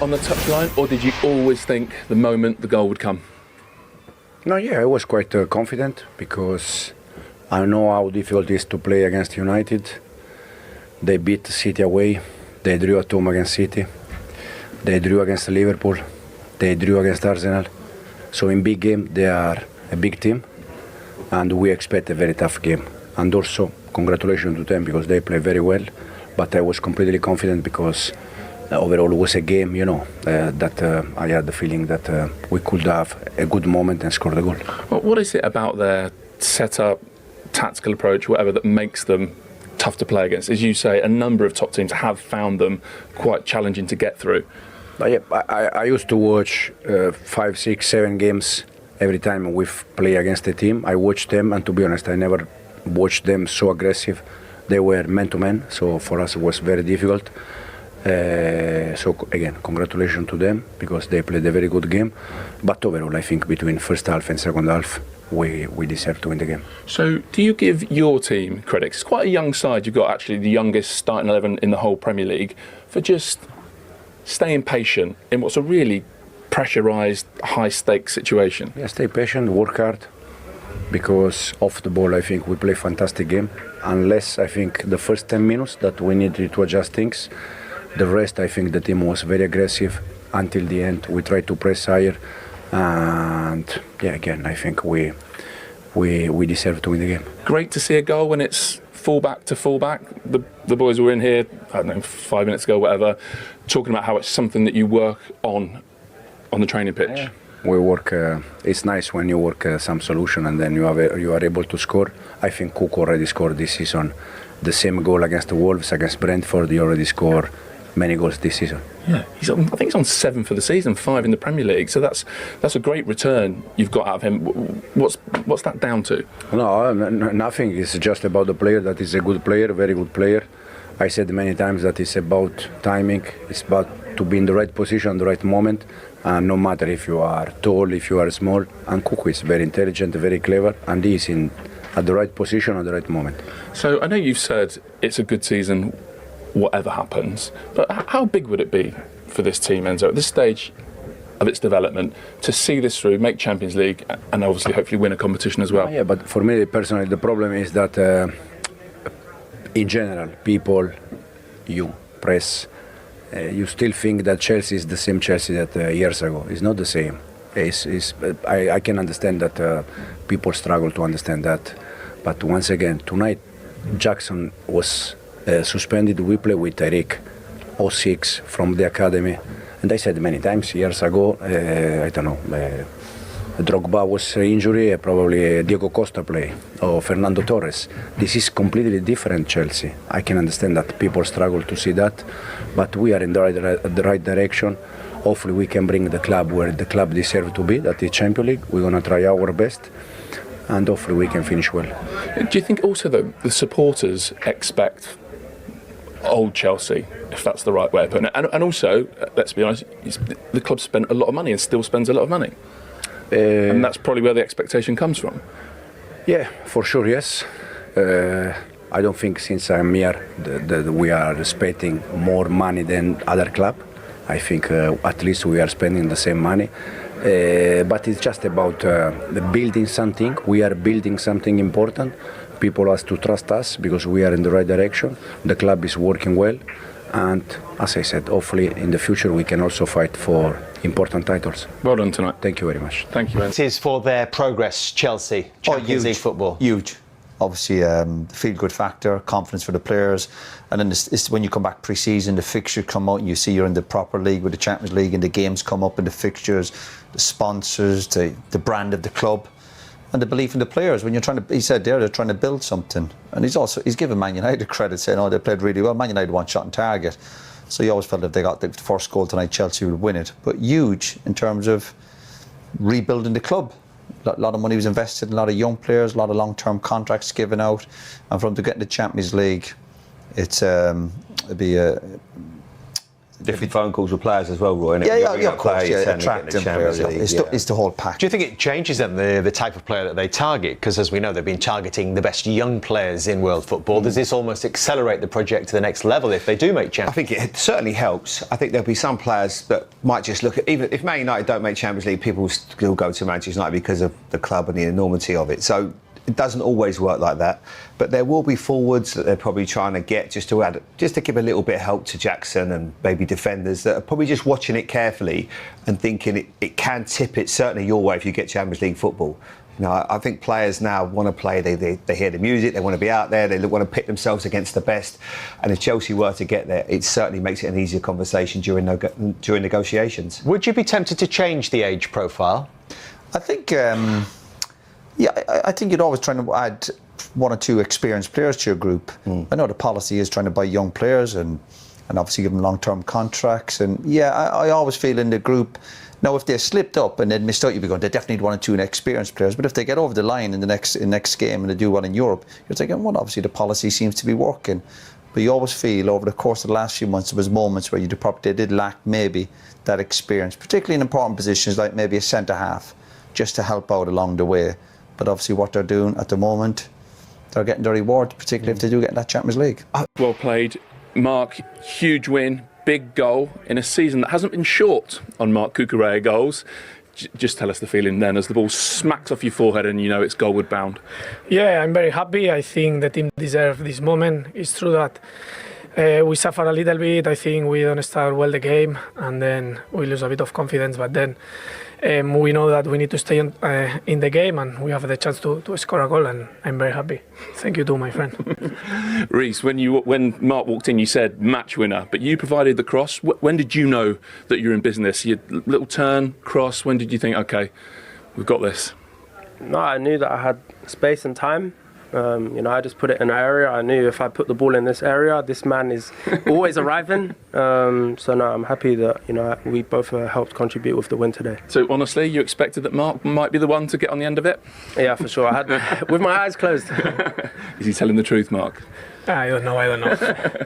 on the touchline, or did you always think the moment the goal would come? No, yeah, I was quite confident because I know how difficult it is to play against United. They beat City away. They drew at home against City. They drew against Liverpool. They drew against Arsenal. So in big game, they are a big team, and we expect a very tough game. And also, congratulations to them because they play very well. But I was completely confident because overall it was a game, that I had the feeling that we could have a good moment and score the goal. Well, what is it about their setup, tactical approach, whatever, that makes them tough to play against? As you say, a number of top teams have found them quite challenging to get through. I used to watch 5, 6, 7 games every time we play against a team. I watched them, and to be honest, I never watched them so aggressive. They were man-to-man, so for us it was very difficult. So again, congratulations to them because they played a very good game. But overall, I think between first half and second half, we deserve to win the game. So do you give your team credit? It's quite a young side. You've got actually the youngest starting 11 in the whole Premier League for just staying patient in what's a really pressurised, high-stakes situation. Yeah, stay patient, work hard, because off the ball I think we play fantastic game. Unless I think the first 10 minutes that we needed to adjust things, the rest I think the team was very aggressive until the end. We tried to press higher, and yeah, again I think we deserve to win the game. Great to see a goal when it's fullback to fullback. The boys were in here, I don't know, 5 minutes ago, whatever, talking about how it's something that you work on the training pitch. Yeah. We work. It's nice when you work some solution and then you are able to score. I think Cucurella already scored this season the same goal against the Wolves, against Brentford. He already scored many goals this season. Yeah, I think he's on 7 for the season, 5 in the Premier League. So that's a great return you've got out of him. What's that down to? No, nothing. It's just about the player. That is a good player, very good player. I said many times that it's about timing. It's about to be in the right position, the right moment. And no matter if you are tall, if you are small. And Cucu is very intelligent, very clever, and he is at the right position at the right moment. So I know you've said it's a good season, whatever happens. But how big would it be for this team, Enzo, at this stage of its development, to see this through, make Champions League, and obviously hopefully win a competition as well? Yeah, but for me personally, the problem is that in general, people, press, you still think that Chelsea is the same Chelsea that years ago. It's not the same. I can understand that people struggle to understand that. But once again, tonight, Jackson was suspended. We play with Eric, 06 from the academy. And I said many times, years ago, I don't know, Drogba was injured, probably Diego Costa play, or Fernando Torres. This is completely different Chelsea. I can understand that people struggle to see that, but we are in the right direction. Hopefully we can bring the club where the club deserves to be, that is Champions League. We're going to try our best, and hopefully we can finish well. Do you think also that the supporters expect old Chelsea, if that's the right way of putting it? And also, let's be honest, the club spent a lot of money and still spends a lot of money. And that's probably where the expectation comes from. Yeah, for sure, yes. I don't think since I'm here that we are spending more money than other club. I think at least we are spending the same money. But it's just about building something. We are building something important. People have to trust us because we are in the right direction. The club is working well. And as I said, hopefully in the future we can also fight for important titles. Well done tonight. Thank you very much. Thank you, Ed. It is for their progress, Chelsea, Champions League football. Huge. Obviously, feel-good factor, confidence for the players. And then it's when you come back pre-season, the fixtures come out and you see you're in the proper league with the Champions League and the games come up and the fixtures, the sponsors, the brand of the club. And the belief in the players. When you're trying to, he said there, they're trying to build something. And he's given Man United credit, saying, they played really well. Man United one shot on target. So you always felt if they got the first goal tonight, Chelsea would win it. But huge in terms of rebuilding the club. A lot of money was invested, a lot of young players, a lot of long-term contracts given out. And from to get in the Champions League, it'd be different phone calls with players as well, Roy. Innit? Of course, attracting players. It's the whole package. Do you think it changes then the type of player that they target? Because as we know, they've been targeting the best young players in world football. Does this almost accelerate the project to the next level if they do make Champions League? I think it certainly helps. I think there'll be some players that might just look at, even if Man United don't make Champions League, people still go to Manchester United because of the club and the enormity of it. So it doesn't always work like that, but there will be forwards that they're probably trying to get just to give a little bit of help to Jackson, and maybe defenders that are probably just watching it carefully and thinking it can tip it certainly your way if you get Champions League football. You know, I think players now want to play. They hear the music. They want to be out there. They want to pit themselves against the best. And if Chelsea were to get there, it certainly makes it an easier conversation during negotiations. Would you be tempted to change the age profile? I think. I think you're always trying to add one or two experienced players to your group. I know the policy is trying to buy young players and obviously give them long-term contracts. And I always feel in the group, now if they slipped up and they'd missed out, you'd be going, they definitely need one or two experienced players. But if they get over the line in the next game and they do well in Europe, you're thinking, well, obviously the policy seems to be working. But you always feel over the course of the last few months there was moments where they did lack maybe that experience, particularly in important positions like maybe a centre-half, just to help out along the way. But obviously what they're doing at the moment, they're getting their reward, particularly if they do get in that Champions League. Well played. Mark, huge win, big goal in a season that hasn't been short on Mark Cucurella goals. Just tell us the feeling then as the ball smacks off your forehead and you know it's goalward bound. Yeah, I'm very happy. I think the team deserves this moment. It's true that we suffer a little bit. I think we don't start well the game and then we lose a bit of confidence, but then we know that we need to stay in the game and we have the chance to score a goal, and I'm very happy. Thank you to my friend. Reece, when Mark walked in you said match winner, but you provided the cross. When did you know that you're in business? Your little turn, cross, when did you think, okay, we've got this? No, I knew that I had space and time. I just put it in an area. I knew if I put the ball in this area, this man is always arriving. So no, I'm happy that we both helped contribute with the win today. So honestly, you expected that Mark might be the one to get on the end of it? Yeah, for sure. I had with my eyes closed. Is he telling the truth, Mark? I don't know.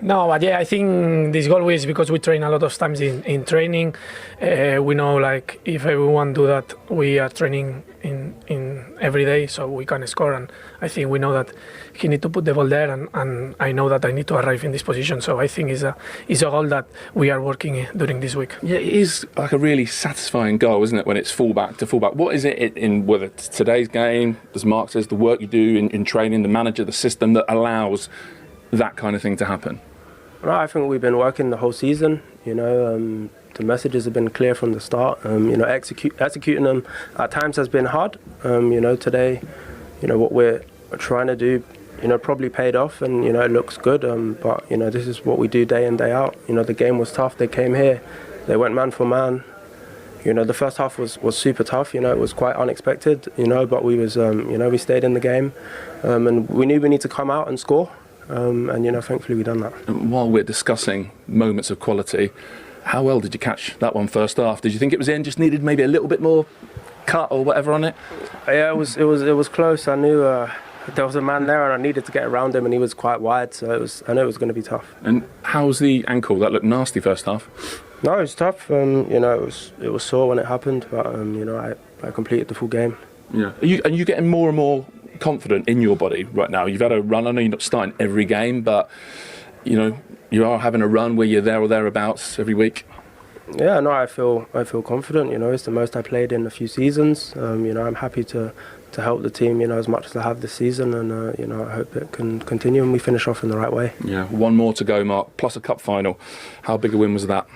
No, but yeah, I think this goal is because we train a lot of times in training. We know, like, if everyone do that, we are training in every day, so we can score. And I think we know that he need to put the ball there, and I know that I need to arrive in this position. So I think it's a goal that we are working during this week. Yeah, it is like a really satisfying goal, isn't it, when it's fullback to fullback? What is it in whether it's today's game, as Mark says, the work you do in training, the manager, the system that allows that kind of thing to happen? Well, I think we've been working the whole season. The messages have been clear from the start. Executing them at times has been hard. Today, what we're trying to do, probably paid off, and it looks good. But this is what we do day in, day out. The game was tough. They came here, they went man for man. The first half was super tough. It was quite unexpected. But we was we stayed in the game, and we knew we need to come out and score. Thankfully we've done that. And while we're discussing moments of quality, how well did you catch that one first half? Did you think it was in? Just needed maybe a little bit more cut or whatever on it? Yeah, it was close. I knew there was a man there, and I needed to get around him, and he was quite wide, so I knew it was going to be tough. And how's the ankle? That looked nasty first half. No, it was tough. It was sore when it happened, but I completed the full game. Yeah. Are you getting more and more confident in your body right now? You've had a run. I know you're not starting every game, but you are having a run where you're there or thereabouts every week. Yeah, no, I feel confident. It's the most I played in a few seasons. I'm happy to help the team, as much as I have this season, and I hope it can continue and we finish off in the right way. Yeah, one more to go, Mark, plus a cup final. How big a win was that?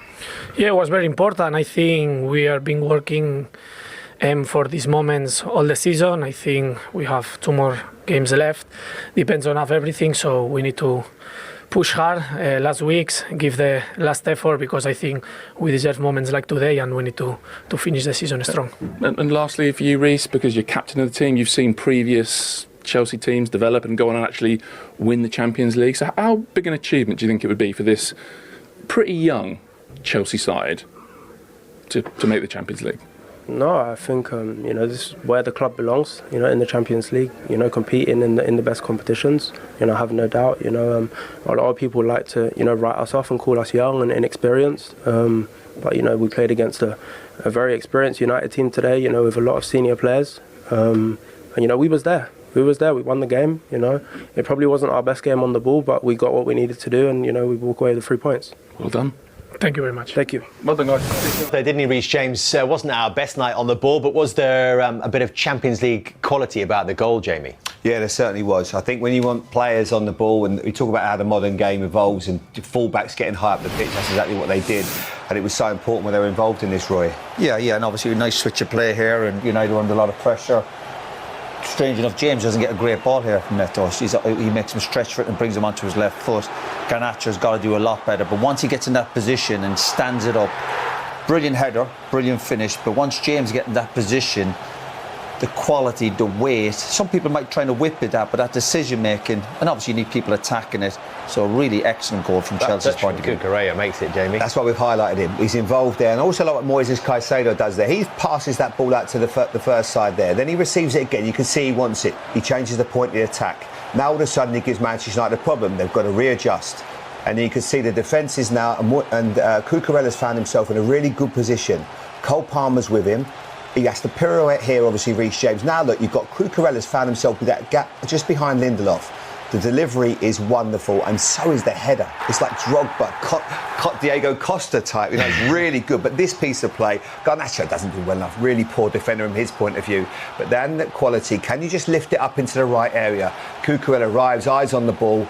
Yeah, it was very important. I think we have been working for these moments all the season. I think we have 2 more games left. Depends on everything, so we need to push hard last weeks, give the last effort, because I think we deserve moments like today, and we need to finish the season strong. And lastly, for you, Reece, because you're captain of the team, you've seen previous Chelsea teams develop and go on and actually win the Champions League. So how big an achievement do you think it would be for this pretty young Chelsea side to make the Champions League? No, I think this is where the club belongs. In the Champions League. Competing in the best competitions. I have no doubt. A lot of people like to write us off and call us young and inexperienced. But we played against a very experienced United team today. With a lot of senior players. And we was there. We won the game. It probably wasn't our best game on the ball, but we got what we needed to do, and we walk away with the 3 points. Well done. Thank you very much. Thank you. Well done, guys. There didn't he, Reece James? Wasn't our best night on the ball, but was there a bit of Champions League quality about the goal, Jamie? Yeah, there certainly was. I think when you want players on the ball, and we talk about how the modern game evolves and fullbacks getting high up the pitch, that's exactly what they did. And it was so important when they were involved in this, Roy. Yeah, and obviously a nice switch of play here, and United under a lot of pressure. Strange enough, James doesn't get a great ball here from Neto. He makes him stretch for it and brings him onto his left foot. Garnacho's got to do a lot better, but once he gets in that position and stands it up, brilliant header, brilliant finish, but once James gets in that position, the quality, the weight, some people might try to whip it out, but that decision making, and obviously you need people attacking it, so really excellent goal from Chelsea's point of view. Cucurella makes it, Jamie. That's why we've highlighted him. He's involved there, and also like what Moises Caicedo does there. He passes that ball out to the first side there, then he receives it again. You can see he wants it. He changes the point of the attack. Now all of a sudden he gives Manchester United a problem. They've got to readjust. And you can see the defence is now, and Cucurella's found himself in a really good position. Cole Palmer's with him. He has to pirouette here, obviously, Reece James. Now, look, you've got Cucurella's found himself with that gap just behind Lindelof. The delivery is wonderful, and so is the header. It's like Drogba, Diego Costa type. It's really good. But this piece of play, Garnacho doesn't do well enough. Really poor defender from his point of view. But then that quality, can you just lift it up into the right area? Cucurella arrives, eyes on the ball.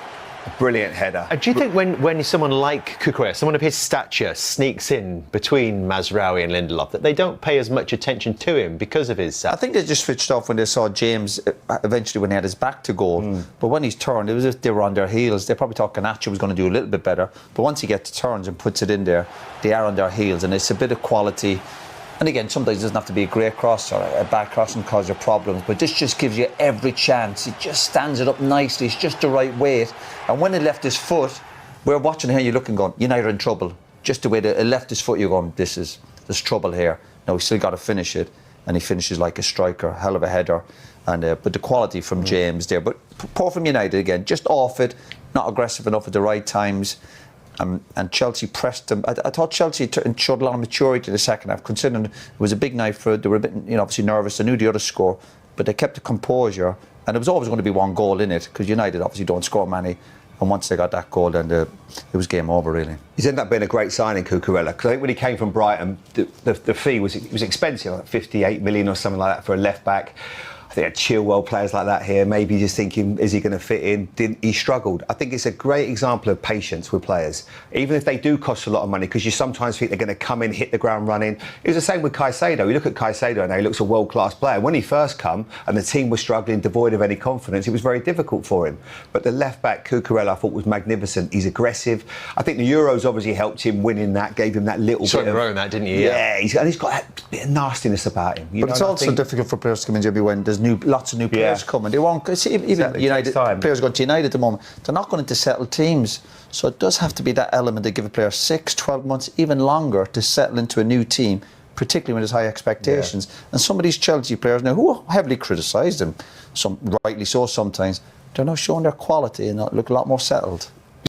Brilliant header. Do you think when someone like Cucurella, someone of his stature, sneaks in between Mazraoui and Lindelof, that they don't pay as much attention to him because of his... I think they just switched off when they saw James eventually when he had his back to goal. But when he's turned, it was as if they were on their heels. They probably thought Garnacho was going to do a little bit better. But once he gets to turns and puts it in there, they are on their heels, and it's a bit of quality. And again, sometimes it doesn't have to be a great cross or a bad cross and cause you problems, but this just gives you every chance. He just stands it up nicely. It's just the right weight. And when he left his foot, we're watching here, you're looking, going, United are in trouble. Just the way that he left his foot, you're going, there's trouble here. No, we still got to finish it. And he finishes like a striker, hell of a header. And but the quality from James there. But poor from United again, just off it, not aggressive enough at the right times. And Chelsea pressed them. I thought Chelsea showed a lot of maturity in the second half, considering it was a big night for it. They were a bit, obviously nervous. They knew the other score, but they kept the composure. And there was always going to be one goal in it, because United obviously don't score many. And once they got that goal, then it was game over, really. He's ended up being a great signing, Cucurella, because I think when he came from Brighton, the fee was expensive, like 58 million or something like that for a left back. I think Chilwell, players like that here, maybe just thinking, is he going to fit in? He struggled. I think it's a great example of patience with players, even if they do cost a lot of money, because you sometimes think they're going to come in, hit the ground running. It was the same with Caicedo. You look at Caicedo now, he looks a world-class player. When he first come and the team was struggling, devoid of any confidence, it was very difficult for him. But the left-back, Cucurella, I thought was magnificent. He's aggressive. I think the Euros obviously helped him winning that, gave him that little bit of... growing that, didn't you? Yeah, he's got that bit of nastiness about him. But it's also difficult for players to come in, Jimmy, when there's lots of new players coming. They won't. See, even exactly. United players going to United at the moment, they're not going into settled teams. So it does have to be that element that give a player 6, 12 months, even longer, to settle into a new team, particularly when there's high expectations. And some of these Chelsea players now, who heavily criticised them, some rightly so sometimes, they're now showing their quality and look a lot more settled.